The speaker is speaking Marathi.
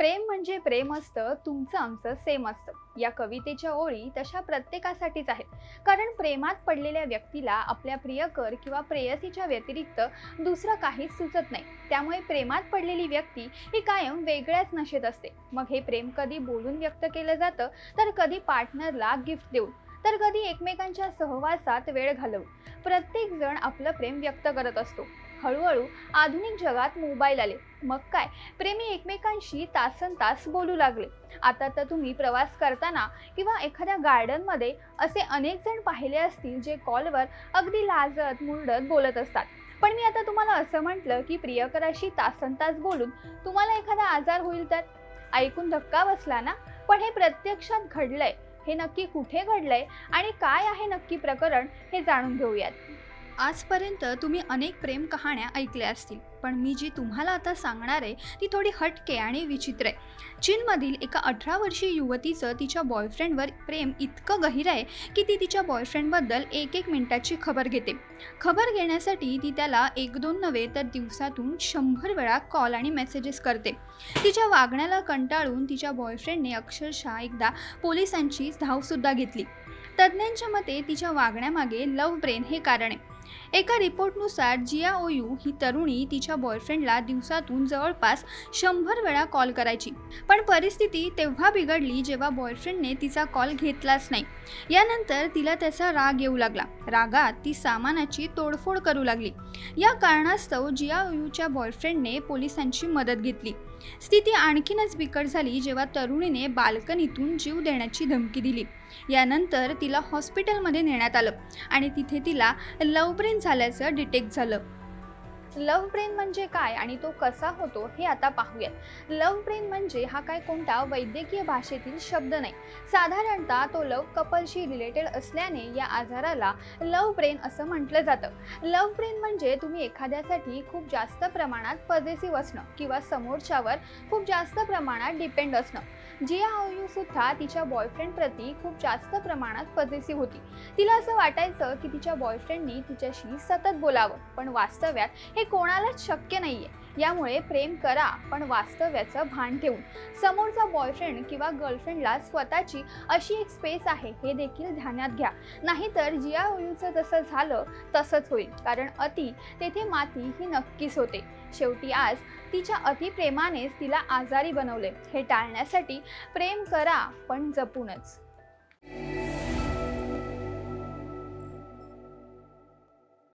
प्रेम म्हणजे प्रेम असतं, तुमचं आमचं सेम असतं. या कवितेच्या ओळी तशा प्रत्येकासाठीच आहेत. कारण प्रेमात पडलेल्या व्यक्तीला आपल्या प्रियकर किंवा प्रेयसीच्या व्यतिरिक्त दुसरं काहीच सुचत नाही. त्यामुळे प्रेमात पडलेली व्यक्ती ही कायम वेगळ्याच नशेत असते. मग हे प्रेम कधी बोलून व्यक्त केलं जातं, तर कधी पार्टनरला गिफ्ट देऊन, तर कधी एकमेकांच्या सहवासात वेळ घालवून. प्रत्येक जण आपलं प्रेम व्यक्त करत असतो. हळूहळू आधुनिक जगात मोबाईल आले. मग काय, प्रेमी एकमेकांशी तासनतास बोलू लागले. आता तर तुम्ही प्रवास करताना किंवा एखाद्या गार्डनमध्ये असे अनेक जण पाहिले असतील जे कॉलवर अगदी लाजत मुरडत बोलत असतात. पण मी आता तुम्हाला असं म्हटलं की प्रियकराशी तासनतास बोलून तुम्हाला एखादा आजार होईल तर ऐकून धक्का बसला ना? पण हे प्रत्यक्षात घडलंय. हे नक्की कुठे घडलंय आणि काय आहे नक्की प्रकरण, हे जाणून घेऊयात. आजपर्यंत तुम्ही अनेक प्रेम कहाण्या ऐकल्या असतील, पण मी जी तुम्हाला आता सांगणार आहे ती थोडी हटके आणि विचित्र आहे. चीनमधील एका 18 वर्षीय युवतीचं तिच्या बॉयफ्रेंडवर प्रेम इतकं गहिरं आहे की ती तिच्या बॉयफ्रेंडबद्दल एक एक मिनिटाची खबर घेते. खबर घेण्यासाठी ती त्याला 1-2 नव्हे तर दिवसातून 100 वेळा कॉल आणि मेसेजेस करते. तिच्या वागण्याला कंटाळून तिच्या बॉयफ्रेंडने अक्षरशः एकदा पोलिसांची धावसुद्धा घेतली. तज्ज्ञांच्या मते तिच्या वागण्यामागे लव्ह ब्रेन हे कारण आहे. एका रिपोर्टनुसार जिया ओयू ही तरुणी तिच्या बॉयफ्रेंडला दिवसातून जवळपास 100 वेळा कॉल करायची. पण परिस्थिती तेव्हा बिघडली जेव्हा बॉयफ्रेंडने तिचा कॉल घेतलाच नाही. यानंतर तिला त्याचा राग येऊ लागला. रागात ती सामानाची तोडफोड करू लागली. या कारणास्तव जिया ओयूच्या बॉयफ्रेंडने पोलिसांची मदत घेतली. स्थिती आणखीनच बिकट झाली जेव्हा तरुणीने बाल्कनीतून जीव देण्याची धमकी दिली. यानंतर तिला हॉस्पिटलमध्ये नेण्यात आलं आणि तिथे तिला लव्ह ब्रेन झाल्याचं डिटेक्ट झालं. लव्ह ब्रेन म्हणजे काय आणि तो कसा होतो हे आता पाहूयात. लव्ह ब्रेन म्हणजे हा काय कोणता वैद्यकीय भाषेतील शब्द नाही. साधारणतः तो लव्ह कपलशी रिलेटेड असल्याने या आजाराला लव्ह ब्रेन असं म्हटलं जातं. लव्ह ब्रेन म्हणजे तुम्ही एखाद्यासाठी खूप जास्त प्रमाणात पॉझिटिव्ह असणं किंवा समोरच्यावर खूप जास्त प्रमाणात डिपेंड असणं. जिया ओयू सुद्धा तिच्या बॉयफ्रेंड प्रती खूप जास्त प्रमाणात पॉझिटिव्ह होती. तिला असं वाटायचं की तिच्या बॉयफ्रेंडनी तिच्याशी सतत बोलावं, पण वास्तव्यात हे कोणालाच शक्य नाहीये. यामुळे प्रेम करा, पण वास्तव्याचं भान ठेवून. समोरचा बॉयफ्रेंड किंवा गर्लफ्रेंडला स्वतःची अशी एक स्पेस आहे हे देखील ध्यानात घ्या. नाहीतर जिया ओयूचं जसं झालं तसंच होईल. कारण अति तेथे माती ही नक्कीच होते. शेवटी आज तिच्या अतिप्रेमानेच तिला आजारी बनवले. हे टाळण्यासाठी प्रेम करा, पण जपूनच.